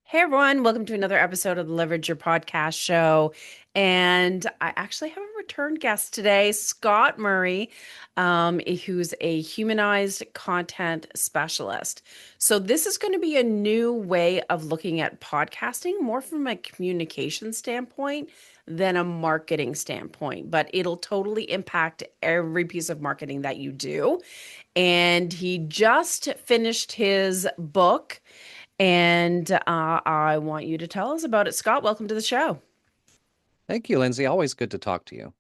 Hey everyone, welcome to another episode of the Leverage Your Podcast show. And I actually have a return guest today, Scott Murray, who's a humanized content specialist. So, this is going to be a new way of looking at podcasting, more from a communication standpoint than a marketing standpoint, but it'll totally impact every piece of marketing that you do. And he just finished his book and I want you to tell us about it. Scott, welcome to the show. Thank you, Lindsay. Always good to talk to you.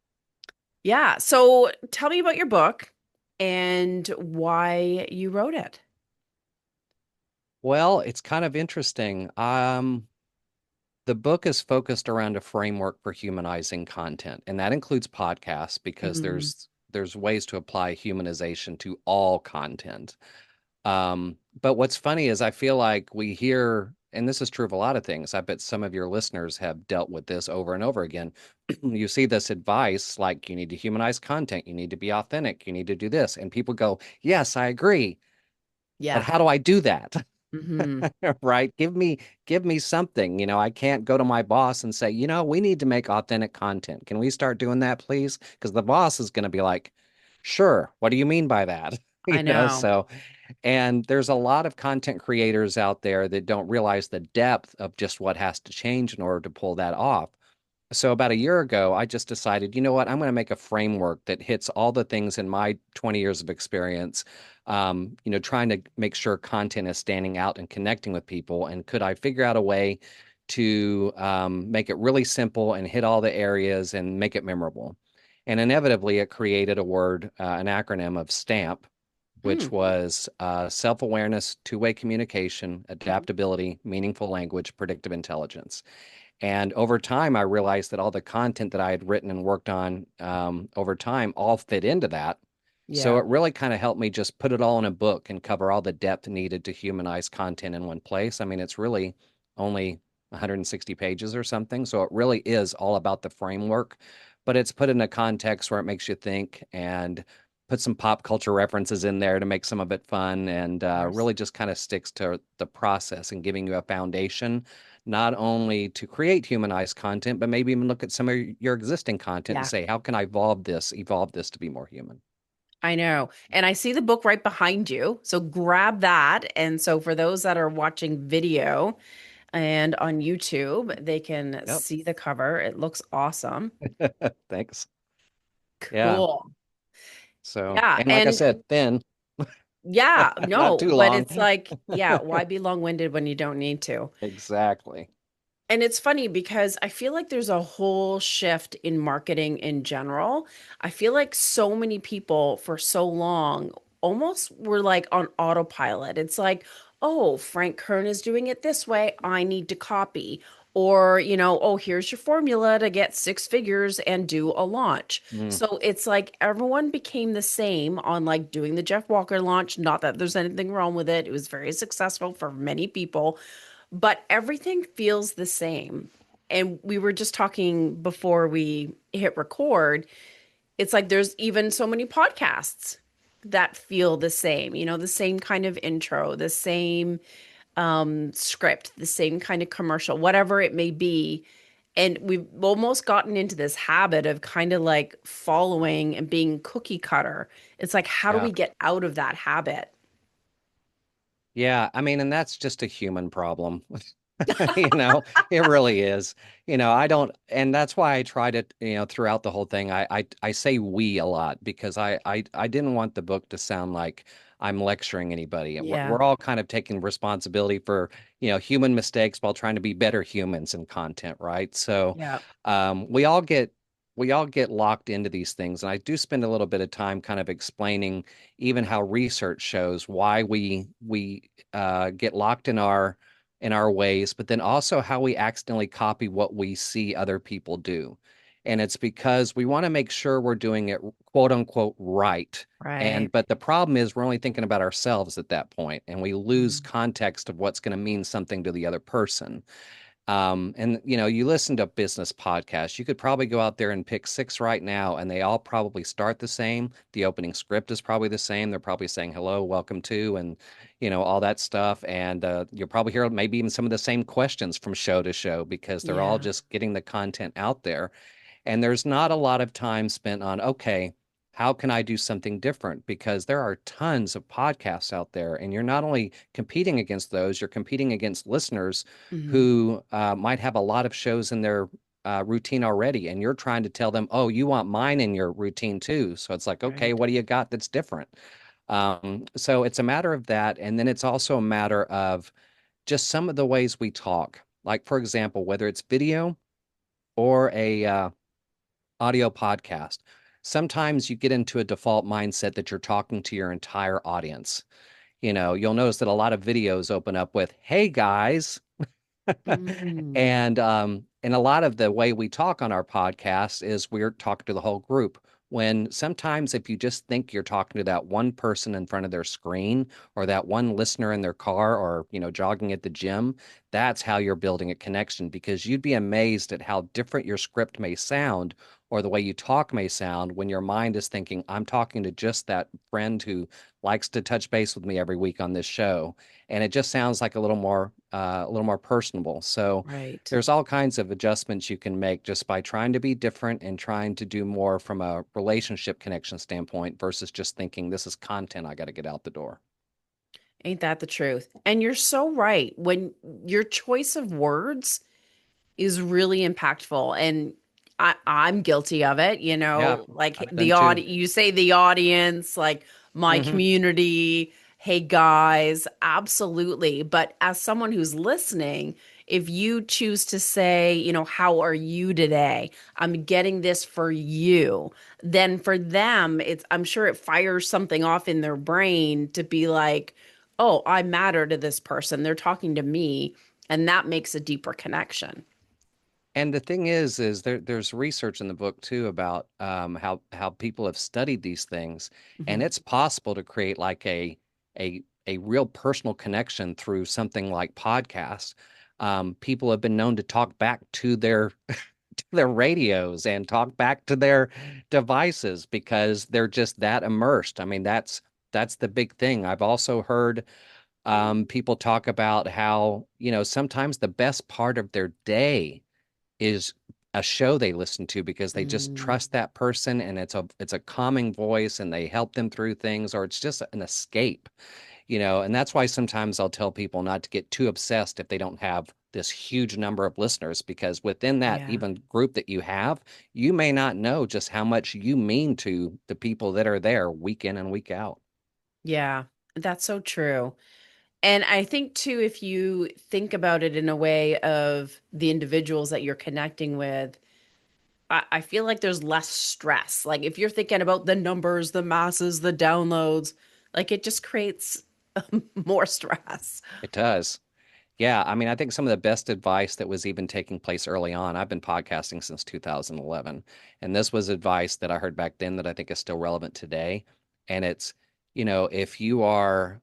Yeah. So tell me about your book and why you wrote it. Well, it's kind of interesting. The book is focused around a framework for humanizing content, and that includes podcasts because Mhm. there's ways to apply humanization to all content. But what's funny is I feel like we hear, and this is true of a lot of things. I bet some of your listeners have dealt with this over and over again. You see this advice like you need to humanize content, you need to be authentic, you need to do this, and people go, "Yes, I agree." But Yeah. how do I do that? Hmm. Right? Give me something. I can't go to my boss and say, we need to make authentic content. Can we start doing that, please? Because the boss is going to be like, sure, what do you mean by that? I know. So, and there's a lot of content creators out there that don't realize the depth of just what has to change in order to pull that off. So about a year ago, I just decided, you know what, I'm going to make a framework that hits all the things in my 20 years of experience, trying to make sure content is standing out and connecting with people. And could I figure out a way to make it really simple and hit all the areas and make it memorable? And inevitably, it created a word, an acronym of STAMP, Hmm. which was self-awareness, two-way communication, Mhm. adaptability, meaningful language, predictive intelligence. And over time, I realized that all the content that I had written and worked on over time all fit into that. So Yeah. it really kind of helped me just put it all in a book and cover all the depth needed to humanize content in one place. I mean, it's really only 160 pages or something. So it really is all about the framework, but it's put in a context where it makes you think and put some pop culture references in there to make some of it fun and Of course. really just kind of sticks to the process and giving you a foundation not only to create humanized content, but maybe even look at some of your existing content and Yeah. say, how can I evolve this to be more human? I know. And I see the book right behind you. So grab that. And so for those that are watching video and on YouTube, they can Yep. see the cover. It looks awesome. Thanks. Yeah. Cool. So, Yeah. and like I And said, thin, yeah, not no, too but long. it's like, yeah, why be long-winded when you don't need to? Exactly. And it's funny because I feel like there's a whole shift in marketing in general. I feel like so many people for so long almost were like on autopilot. It's like, oh, Frank Kern is doing it this way. I need to copy. Or, oh, here's your formula to get six figures and do a launch. Mm. So it's like everyone became the same on like doing the Jeff Walker launch. Not that there's anything wrong with it. It was very successful for many people, but everything feels the same. And we were just talking before we hit record. It's like there's even so many podcasts that feel the same, the same kind of intro, the same script, the same kind of commercial, whatever it may be. And we've almost gotten into this habit of kind of like following and being cookie cutter. It's like, how do Yeah. we get out of that habit? Yeah. I mean, and that's just a human problem. You know, it really is. I don't, and that's why I tried it, throughout the whole thing. I say we a lot because I didn't want the book to sound like I'm lecturing anybody. Yeah. We're all kind of taking responsibility for, human mistakes while trying to be better humans in content, right? So, Yeah. um, we all get we all get locked into these things, and I do spend a little bit of time kind of explaining even how research shows why we get locked in our ways, but then also how we accidentally copy what we see other people do. And it's because we want to make sure we're doing it quote unquote right. Right. But the problem is we're only thinking about ourselves at that point, and we lose Mhm. context of what's going to mean something to the other person. And you listen to business podcasts, you could probably go out there and pick six right now, and they all probably start the same. The opening script is probably the same. They're probably saying hello, welcome to, and all that stuff. And you'll probably hear maybe even some of the same questions from show to show because they're all Yeah. just getting the content out there. And there's not a lot of time spent on, okay, how can I do something different? Because there are tons of podcasts out there, and you're not only competing against those, you're competing against listeners Hmm. who might have a lot of shows in their routine already, and you're trying to tell them, oh, you want mine in your routine too. So it's like, okay, Right. what do you got that's different? So it's a matter of that. And then it's also a matter of just some of the ways we talk. Like, for example, whether it's video or a audio podcast, sometimes you get into a default mindset that you're talking to your entire audience. You'll notice that a lot of videos open up with, hey guys, Mm. and a lot of the way we talk on our podcast is we're talking to the whole group. When sometimes if you just think you're talking to that one person in front of their screen or that one listener in their car or jogging at the gym, that's how you're building a connection because you'd be amazed at how different your script may sound or the way you talk may sound when your mind is thinking, I'm talking to just that friend who likes to touch base with me every week on this show, and it just sounds like a little more personable. So Right. there's all kinds of adjustments you can make just by trying to be different and trying to do more from a relationship connection standpoint versus just thinking this is content I got to get out the door. Ain't that the truth? And you're so right. When your choice of words is really impactful, and I'm guilty of it, Yeah, like I've been too. you say the audience, like my Hmm. community, hey guys, absolutely. But as someone who's listening, if you choose to say, how are you today? I'm getting this for you. Then for them, I'm sure it fires something off in their brain to be like, oh, I matter to this person. They're talking to me. And that makes a deeper connection. And the thing is there's research in the book too about how people have studied these things, and Mhm. it's possible to create like a real personal connection through something like podcasts. People have been known to talk back to their radios and talk back to their devices because they're just that immersed. I mean, that's the big thing. I've also heard people talk about how, sometimes the best part of their day is a show they listen to because they just Mm, trust that person and it's a calming voice and they help them through things or it's just an escape, and that's why sometimes I'll tell people not to get too obsessed if they don't have this huge number of listeners because within that yeah. even group that you have, you may not know just how much you mean to the people that are there week in and week out. Yeah. That's so true. And I think too, if you think about it in a way of the individuals that you're connecting with, I feel like there's less stress. Like if you're thinking about the numbers, the masses, the downloads, like it just creates more stress. It does. Yeah, I mean, I think some of the best advice that was even taking place early on, I've been podcasting since 2011, and this was advice that I heard back then that I think is still relevant today. And it's, if you are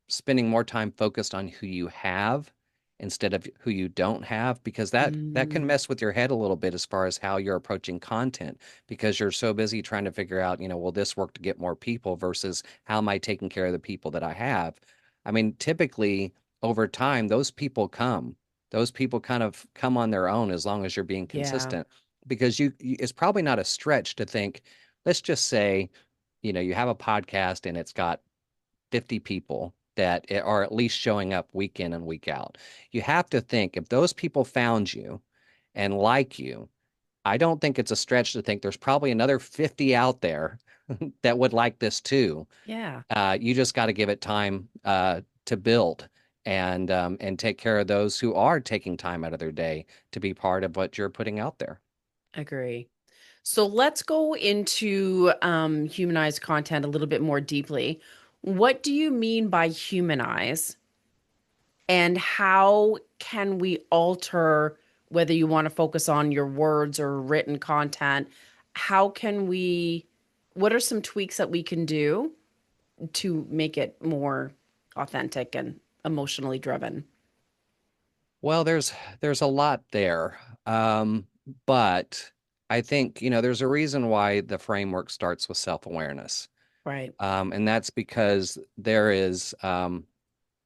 spending more time focused on who you have instead of who you don't have, because that can Mm, mess with your head a little bit as far as how you're approaching content, because you're so busy trying to figure out, will this work to get more people versus how am I taking care of the people that I have? I mean, typically over time, those people come. Those people kind of come on their own as long as you're being yeah. consistent. Because it's probably not a stretch to think, let's just say, you have a podcast and it's got 50 people that are at least showing up week in and week out. You have to think if those people found you and like you, I don't think it's a stretch to think there's probably another 50 out there that would like this too. Yeah. You just got to give it time to build and take care of those who are taking time out of their day to be part of what you're putting out there. Agree. So let's go into humanized content a little bit more deeply. What do you mean by humanize, and how can we alter whether you want to focus on your words or written content? How can we, what are some tweaks that we can do to make it more authentic and emotionally driven? Well, there's a lot there. Um, but I think, there's a reason why the framework starts with self-awareness. Right. And that's because there is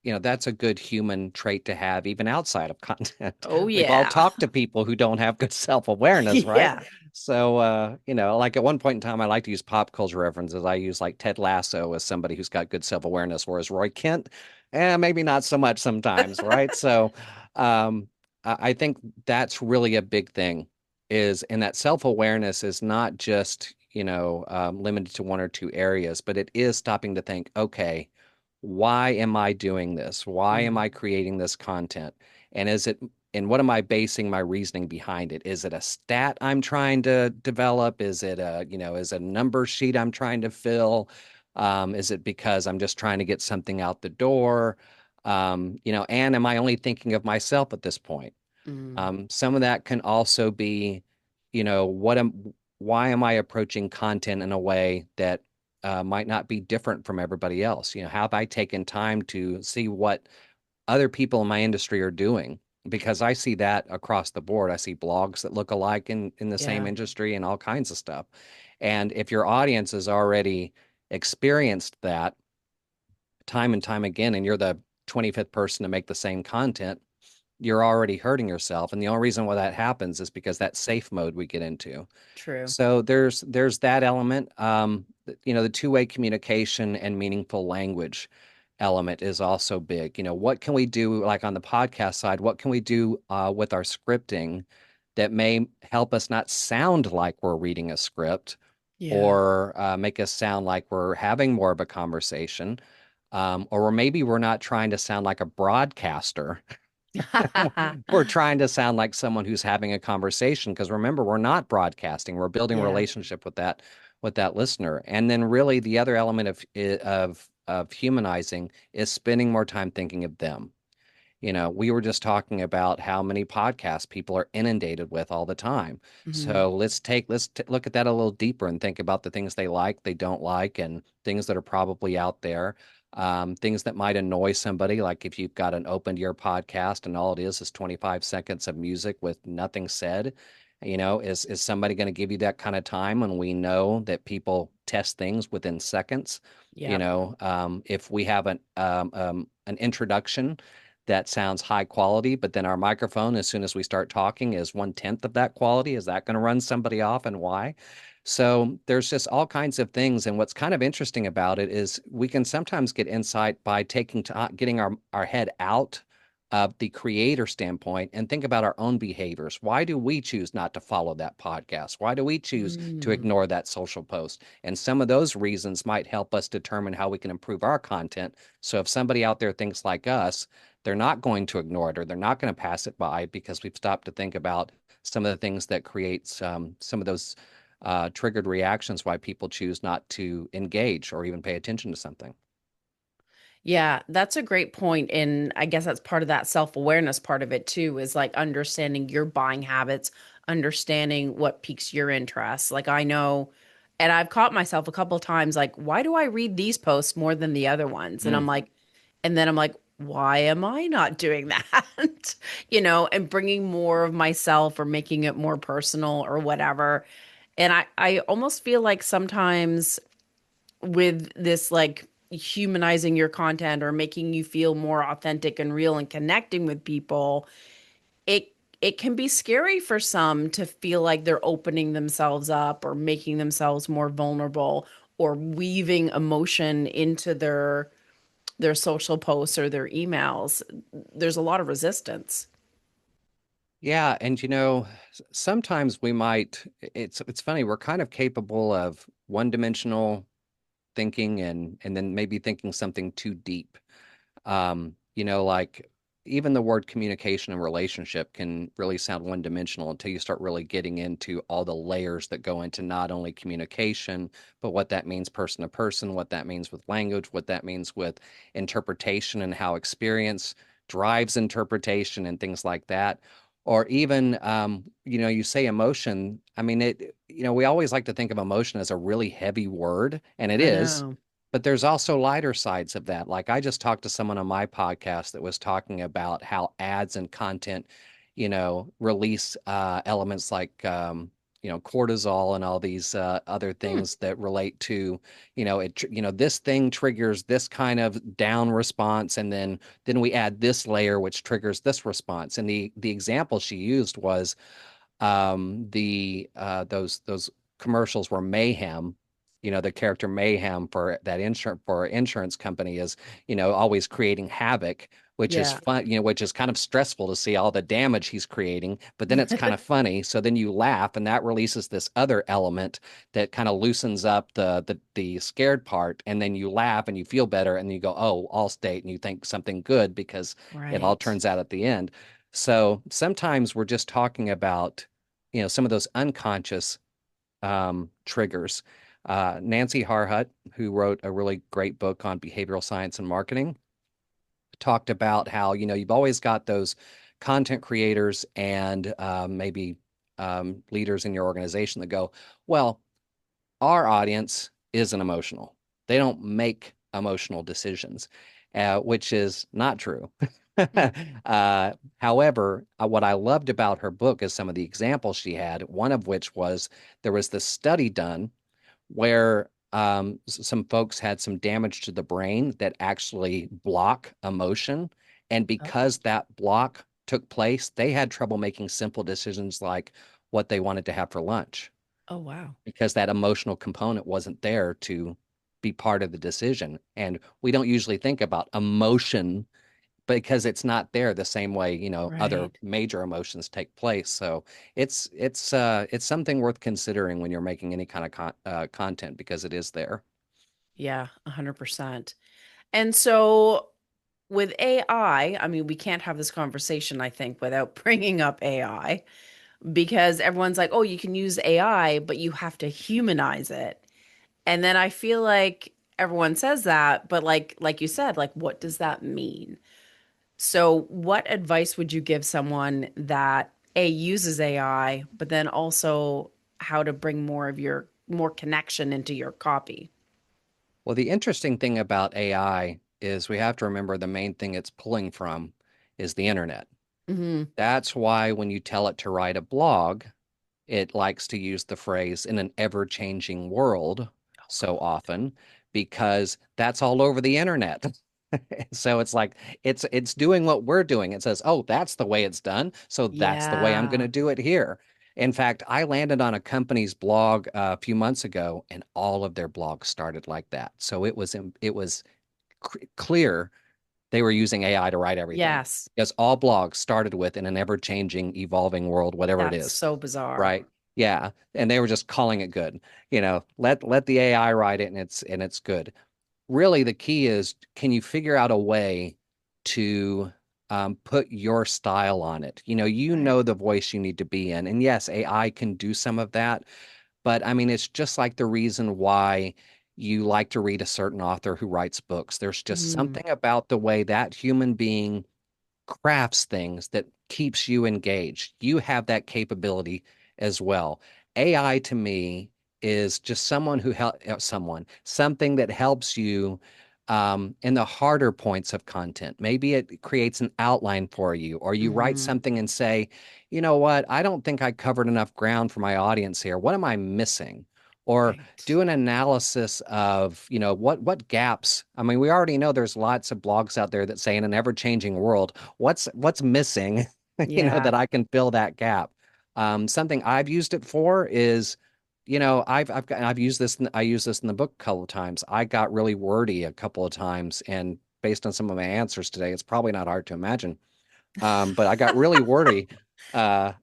that's a good human trait to have even outside of content. Oh We've all yeah. talked to people who don't have good self-awareness, right? Yeah. So, like at one point in time, I like to use pop culture references. I use like Ted Lasso as somebody who's got good self-awareness, whereas Roy Kent, maybe not so much sometimes, right? So, um, I think that's really a big thing and that self-awareness is not just, limited to one or two areas, but it is stopping to think, okay, why am I doing this? Why am I Mhm. creating this content? And what am I basing my reasoning behind it? Is it a stat I'm trying to develop? Is it is it a number sheet I'm trying to fill? Is it because I'm just trying to get something out the door? And am I only thinking of myself at this point? Mm. Some of that can also be, why am I approaching content in a way that might not be different from everybody else? Have I taken time to see what other people in my industry are doing? Because I see that across the board. I see blogs that look alike in the same Yeah. industry and all kinds of stuff. And if your audience has already experienced that time and time again, and you're the 25th person to make the same content, you're already hurting yourself. And the only reason why that happens is because that safe mode we get into. True. So there's that element. The two-way communication and meaningful language element is also big. What can we do, like on the podcast side, what can we do with our scripting that may help us not sound like we're reading a script Yeah. or make us sound like we're having more of a conversation. Or maybe we're not trying to sound like a broadcaster. We're trying to sound like someone who's having a conversation because remember, we're not broadcasting. We're building a Yeah. relationship with that listener. And then really the other element of humanizing is spending more time thinking of them. We were just talking about how many podcasts people are inundated with all the time. Mhm. So look at that a little deeper and think about the things they like, they don't like, and things that are probably out there. Things that might annoy somebody, like if you've got an open ear podcast and all it is 25 seconds of music with nothing said. Is somebody going to give you that kind of time when we know that people test things within seconds? Yep. If we have an introduction that sounds high quality, but then our microphone, as soon as we start talking, is 1/10 of that quality. Is that going to run somebody off and why? So there's just all kinds of things. And what's kind of interesting about it is we can sometimes get insight by getting our head out of the creator standpoint and think about our own behaviors. Why do we choose not to follow that podcast? Why do we choose to Mm. ignore that social post? And some of those reasons might help us determine how we can improve our content. So if somebody out there thinks like us, they're not going to ignore it or they're not going to pass it by because we've stopped to think about some of the things that creates some of those triggered reactions why people choose not to engage or even pay attention to something. Yeah, that's a great point. And I guess that's part of that self-awareness part of it too, is like understanding your buying habits, understanding what piques your interest. Like I know, and I've caught myself a couple of times, like, why do I read these posts more than the other ones? And I'm Mm. like, and then I'm like, why am I not doing that? And bringing more of myself or making it more personal or whatever. And I almost feel like sometimes with this like humanizing your content or making you feel more authentic and real and connecting with people, it can be scary for some to feel like they're opening themselves up or making themselves more vulnerable or weaving emotion into their social posts or their emails. There's a lot of resistance. Yeah, and sometimes we might. It's funny. We're kind of capable of one-dimensional thinking and then maybe thinking something too deep. Like even the word communication and relationship can really sound one dimensional until you start really getting into all the layers that go into not only communication, but what that means person to person, what that means with language, what that means with interpretation and how experience drives interpretation and things like that. Or even, you say emotion. I mean, we always like to think of emotion as a really heavy word, and it I is, know. But there's also lighter sides of that. Like I just talked to someone on my podcast that was talking about how ads and content, release elements like cortisol and all these other Hmm. things that relate to, this thing triggers this kind of down response, and then we add this layer which triggers this response. And the example she used was the those commercials were mayhem. The character mayhem for that insurance company is, always creating havoc, which is Yeah. fun, which is kind of stressful to see all the damage he's creating, but then it's kind of funny. So then you laugh, and that releases this other element that kind of loosens up the scared part, and then you laugh and you feel better, and you go, oh, all state, and you think something good because it all Right. turns out at the end. So sometimes we're just talking about, some of those unconscious triggers. Nancy Harhut, who wrote a really great book on behavioral science and marketing, talked about how, you've always got those content creators and maybe leaders in your organization that go, well, our audience isn't emotional. They don't make emotional decisions, which is not true. Mm. However, what I loved about her book is some of the examples she had, one of which was there was this study done where some folks had some damage to the brain that actually block emotion. And Oh. because that block took place, they had trouble making simple decisions like what they wanted to have for lunch Oh, wow. because that emotional component wasn't there to be part of the decision. And we don't usually think about emotion because it's not there the same way, other Right. major emotions take place. So it's something worth considering when you're making any kind of content because it is there. Yeah, 100%. And so with AI, I mean, we can't have this conversation, I think, without bringing up AI because everyone's like, oh, you can use AI, but you have to humanize it. And then I feel like everyone says that, but like you said, like what does that mean? So what advice would you give someone that A uses AI, but then also how to bring more connection into your copy? Well, the interesting thing about AI is we have to remember the main thing it's pulling from is the internet. Hmm. That's why when you tell it to write a blog, it likes to use the phrase in an ever-changing world Oh so God. often because that's all over the internet. So it's like it's doing what we're doing. It says, "Oh, that's the way it's done, so that's the way I'm going Yeah. to do it here." In fact, I landed on a company's blog a few months ago, and all of their blogs started like that. So it was clear they were using AI to write everything Yes. because all blogs started with in an ever-changing, evolving world, whatever it That's is. so bizarre. Right. Yeah. And they were just calling it good. Let the AI write it and it's good. Really, the key is can you figure out a way to put your style on it? Right. The voice you need to be in. And yes, AI can do some of that, but I mean, it's just like the reason why you like to read a certain author who writes books. There's just Hmm. something about the way that human being crafts things that keeps you engaged. You have that capability as well. AI to me is just someone who help something that helps you in the harder points of content. Maybe it creates an outline for you, or you write Hmm. something and say, you know what, I don't think I covered enough ground for my audience here. What am I missing? Or Right. do an analysis of, what gaps. I mean, we already know there's lots of blogs out there that say in an ever-changing world, what's missing, Yeah. that I can fill that gap. Something I've used it for is, I've used this. I use this in the book a couple of times. I got really wordy a couple of times, and based on some of my answers today, it's probably not hard to imagine. But I got really wordy uh,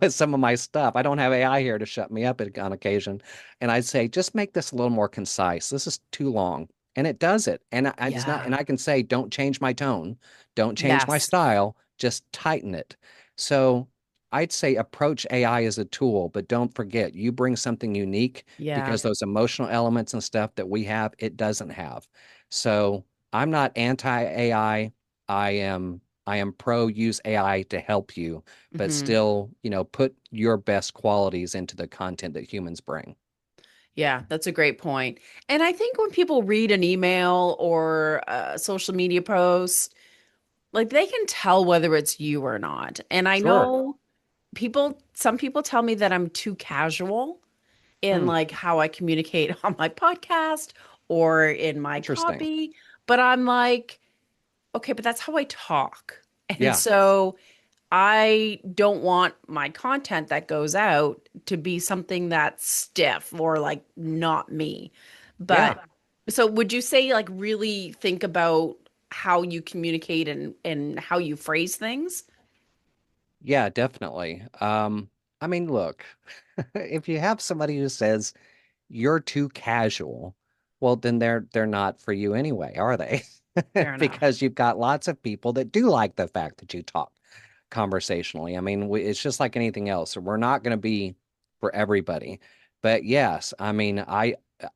with some of my stuff. I don't have AI here to shut me up on occasion, and I'd say just make this a little more concise. This is too long, and it does it. And I just not, Yeah. and I can say, don't change my tone, don't change my Yes. style, just tighten it. So I'd say approach AI as a tool, but don't forget you bring something unique Yeah. because those emotional elements and stuff that we have, it doesn't have. So I'm not anti-AI. I am pro use AI to help you, but Hmm. still, put your best qualities into the content that humans bring. Yeah, that's a great point. And I think when people read an email or a social media post, like they can tell whether it's you or not. And I Sure. know some people tell me that I'm too casual in Hmm. like how I communicate on my podcast or in my Interesting. copy, but I'm like, okay, but that's how I talk. And Yeah. so I don't want my content that goes out to be something that's stiff or like not me. Yeah. But so would you say like really think about how you communicate and how you phrase things? Yeah, definitely. I mean, look, if you have somebody who says you're too casual, well, then they're not for you anyway, are they? Fair enough. Because you've got lots of people that do like the fact that you talk conversationally. I mean, it's just like anything else. We're not going to be for everybody. But yes, I mean,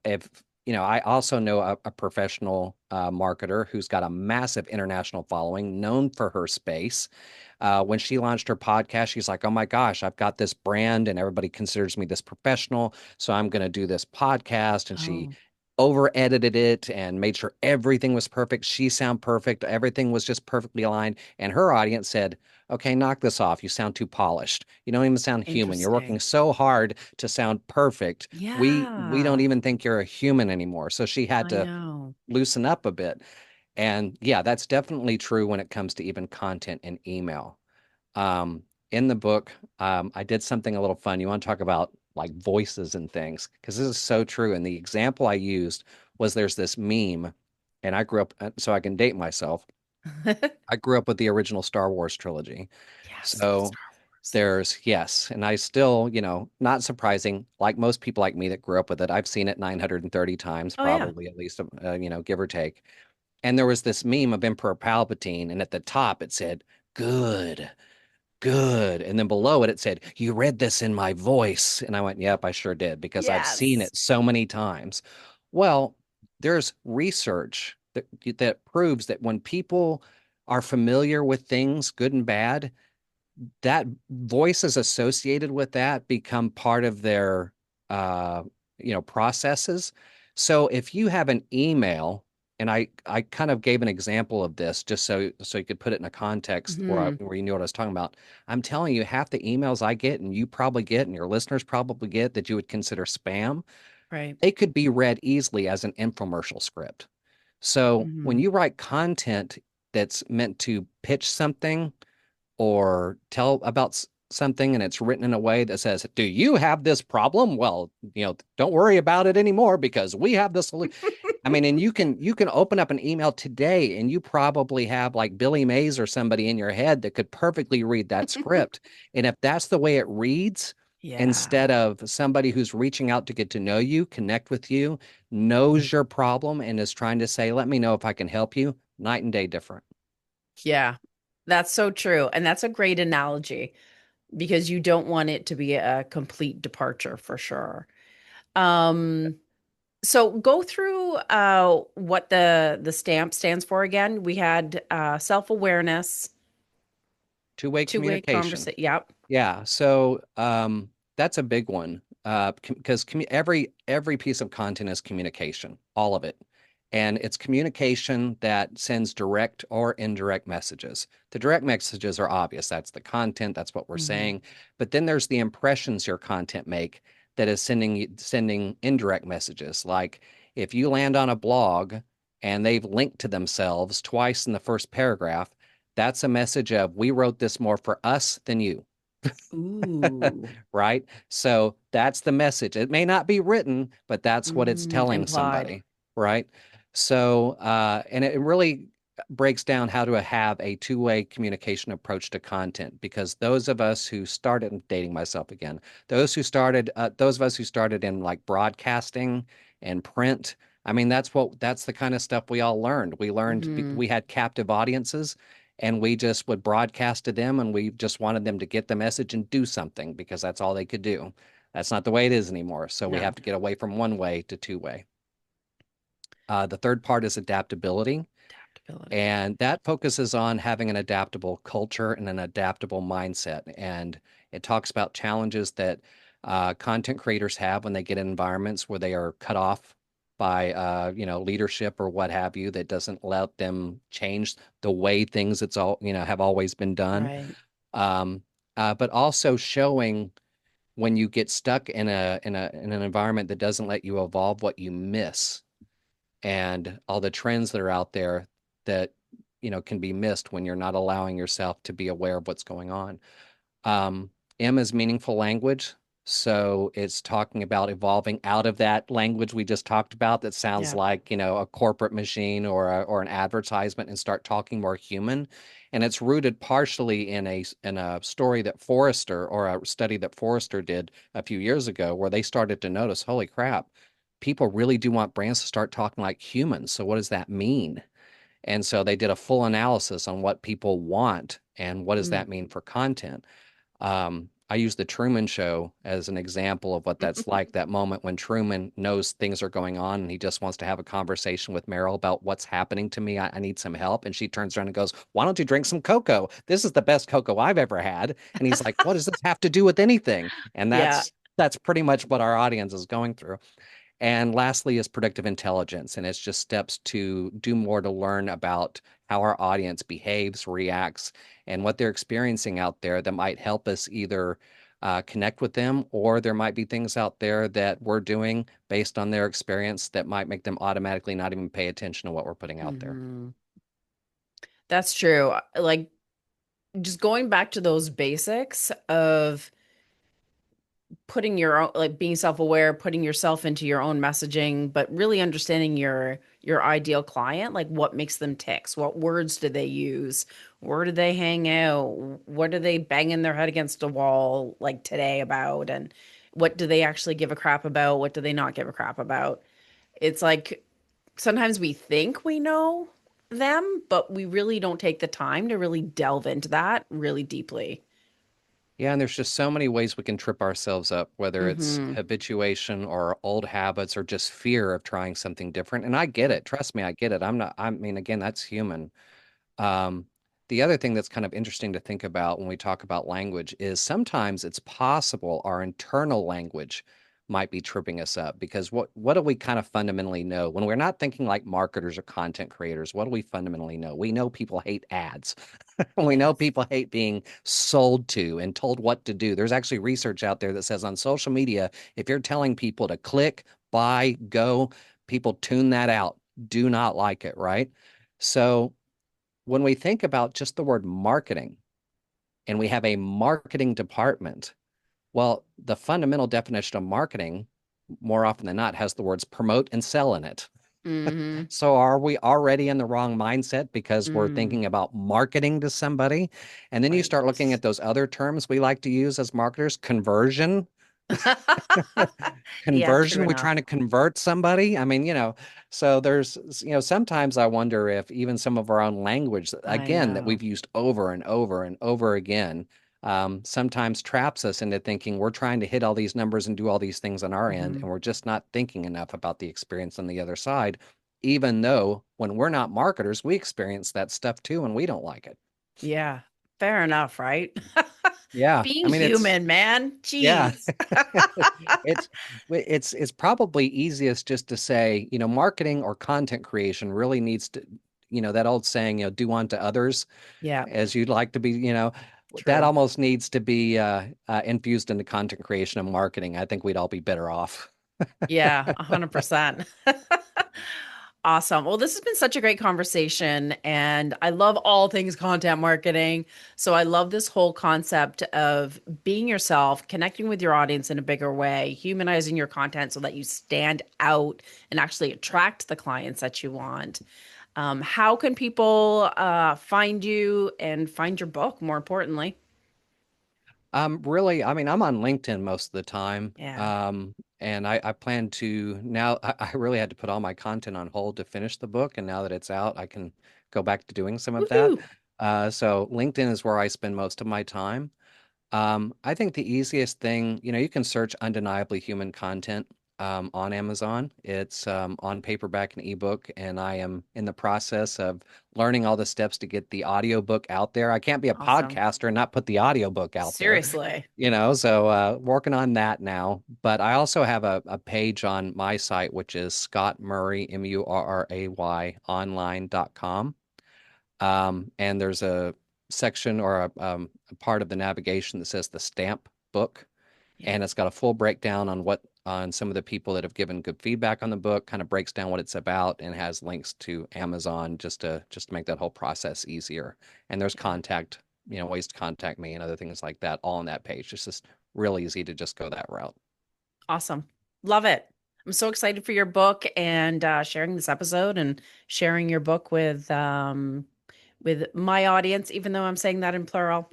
if I also know a professional marketer who's got a massive international following, known for her space. When she launched her podcast, she's like, "Oh my gosh, I've got this brand, and everybody considers me this professional, so I'm going to do this podcast." And she Oh, over edited it and made sure everything was perfect. She sound perfect. Everything was just perfectly aligned. And her audience said, "Okay, knock this off. You sound too polished. You don't even sound human. You're working interesting. so hard to sound perfect. We don't Yeah, even think you're a human anymore." So she had I to know. loosen up a bit. And yeah, that's definitely true when it comes to even content in email. Um, in the book, I did something a little fun. You want to talk about like voices and things, because this is so true. And the example I used was there's this meme, and I grew up, so I can date myself. I grew up with the original Star Wars trilogy. Yes, So Star Wars. there's, yes, and I still, not surprising, like most people like me that grew up with it, I've seen it 930 times, Oh yeah. probably at least, give or take. And there was this meme of Emperor Palpatine, and at the top it said, "Good." Good. And then below it, it said, "You read this in my voice." And I went, "Yep, I sure did, because I've seen Yes. it so many times." Well, there's research that proves that when people are familiar with things, good and bad, that voices associated with that become part of their uh processes. So if you have an email, and I kind of gave an example of this just so you could put it in a context Hmm. where you knew what I was talking about. I'm telling you, half the emails I get, and you probably get, and your listeners probably get, that you would consider spam, Right. they could be read easily as an infomercial script. So when Hmm. you write content that's meant to pitch something or tell about something, and it's written in a way that says, "Do you have this problem? Well, don't worry about it anymore, because we have this solution." I mean, and you can open up an email today, and you probably have like Billy Mays or somebody in your head that could perfectly read that script. And if that's the way it reads, Yeah. instead of somebody who's reaching out to get to know you, connect with you, knows your problem, and is trying to say, "Let me know if I can help you," night and day different. Yeah. That's so true. And that's a great analogy because you don't want it to be a complete departure for sure. Um, so go through what the stamp stands for again. We had self-awareness, Two-way two-way communication. conversation. Yep. Yeah, so that's a big one, because every piece of content is communication, all of it, and it's communication that sends direct or indirect messages. The direct messages are obvious. That's the content. That's what we're Hmm. saying. But then there's the impressions your content make that is sending indirect messages. Like if you land on a blog and they've linked to themselves twice in the first paragraph, that's a message of, "We wrote this more for us than you." Ooh. Right? So that's the message. It may not be written, but that's what it's telling Implied. somebody, right? So, and it really breaks down how to have a two-way communication approach to content, because those of us who started, I'm dating myself again, those of us who started in like broadcasting and print, I mean, that's the kind of stuff we all learned. Hmm. We had captive audiences, and we just would broadcast to them, and we just wanted them to get the message and do something, because that's all they could do. That's not the way it is anymore. So we have No. to get away from one way to two way. The third part is adaptability. Adaptability. And that focuses on having an adaptable culture and an adaptable mindset. And it talks about challenges that content creators have when they get in environments where they are cut off by leadership or what have you that doesn't let them change the way things it's all have always been done. Right. Um, but also showing when you get stuck in an environment that doesn't let you evolve what you miss and all the trends that are out there that can be missed when you're not allowing yourself to be aware of what's going on. um, M is meaningful language. So it's talking about evolving out of that language we just talked about that sounds Yeah. like, a corporate machine or an advertisement and start talking more human. And it's rooted partially in a story that Forrester or a study that Forrester did a few years ago where they started to notice, holy crap, people really do want brands to start talking like humans. So what does that mean? And so they did a full analysis on what people want and what does Mm. that mean for content. I use the Truman Show as an example of what that's like, that moment when Truman knows things are going on and he just wants to have a conversation with Meryl about what's happening to me. I need some help. And she turns around and goes, why don't you drink some cocoa? This is the best cocoa I've ever had. And he's like, what does this have to do with anything? And Yeah. that's pretty much what our audience is going through. And lastly is predictive intelligence. And it's just steps to do more to learn about how our audience behaves, reacts, and what they're experiencing out there that might help us either connect with them, or there might be things out there that we're doing based on their experience that might make them automatically not even pay attention to what we're putting out there. Hmm. That's true. Like just going back to those basics of putting your own, like being self-aware, putting yourself into your own messaging, but really understanding your ideal client, like what makes them ticks, what words do they use, where do they hang out, what are they banging their head against a wall like today about, and what do they actually give a crap about, what do they not give a crap about. It's like sometimes we think we know them, but we really don't take the time to really delve into that really deeply. Yeah, and there's just so many ways we can trip ourselves up, whether it's Mm-hmm. habituation or old habits or just fear of trying something different. And I get it. Trust me, I get it. I mean, again, that's human. Um, the other thing that's kind of interesting to think about when we talk about language is sometimes it's possible our internal language might be tripping us up because what do we kind of fundamentally know when we're not thinking like marketers or content creators? What do we fundamentally know? We know people hate ads. We know Yes. people hate being sold to and told what to do. There's actually research out there that says on social media, if you're telling people to click, buy, go, people tune that out. Do not like it, right? So when we think about just the word marketing and we have a marketing department, well, the fundamental definition of marketing, more often than not, has the words promote and sell in it. Mm-hmm. So are we already in the wrong mindset because we're Mm. thinking about marketing to somebody? And then you Right. start looking at those other terms we like to use as marketers, conversion. Yeah, true Conversion, we're enough. trying to convert somebody. I mean, so there's, sometimes I wonder if even some of our own language, I again, that know. we've used over and over and over again, sometimes traps us into thinking we're trying to hit all these numbers and do all these things on our end, Hmm. and we're just not thinking enough about the experience on the other side, even though when we're not marketers, we experience that stuff too, and we don't like it. Yeah, fair enough, right? Yeah. I Being mean, human, man. yeah. Jeez. It's it's probably easiest just to say, marketing or content creation really needs to, that old saying, do unto others Yeah, as you'd like to be, that true. almost needs to be infused into content creation and marketing. I think we'd all be better off. Yeah, 100%. Awesome. Well, this has been such a great conversation, and I love all things content marketing. So I love this whole concept of being yourself, connecting with your audience in a bigger way, humanizing your content so that you stand out and actually attract the clients that you want. How can people find you and find your book, more importantly? Really, I mean, I'm on LinkedIn most of the time. Yeah. And I plan to now, I really had to put all my content on hold to finish the book. And now that it's out, I can go back to doing some of that. Woohoo. So LinkedIn is where I spend most of my time. I think the easiest thing, you can search undeniably human content. on Amazon. It's on paperback and ebook, and I am in the process of learning all the steps to get the audiobook out there. I can't be a Awesome. podcaster and not put the audiobook out there, Seriously. so working on that now. But I also have a page on my site, which is Scott Murray, Murray, online.com. And there's a section or a part of the navigation that says the stamp book, Yeah. and it's got a full breakdown on some of the people that have given good feedback on the book, kind of breaks down what it's about and has links to Amazon just to make that whole process easier. And there's Yeah. ways to contact me and other things like that all on that page. It's just real easy to just go that route. Awesome. Love it. I'm so excited for your book and sharing this episode and sharing your book with my audience, even though I'm saying that in plural.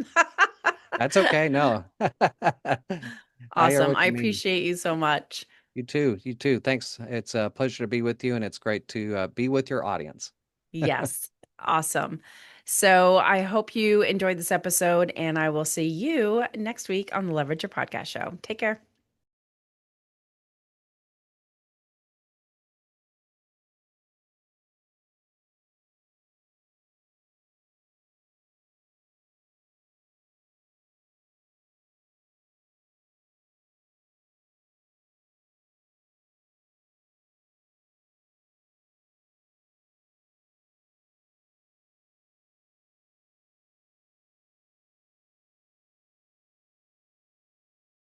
That's okay. No. I hear Awesome. what I you mean. appreciate you so much. You too. You too. Thanks. It's a pleasure to be with you, and it's great to be with your audience. Yes. Awesome. So I hope you enjoyed this episode, and I will see you next week on the Leverage Your Podcast show. Take care.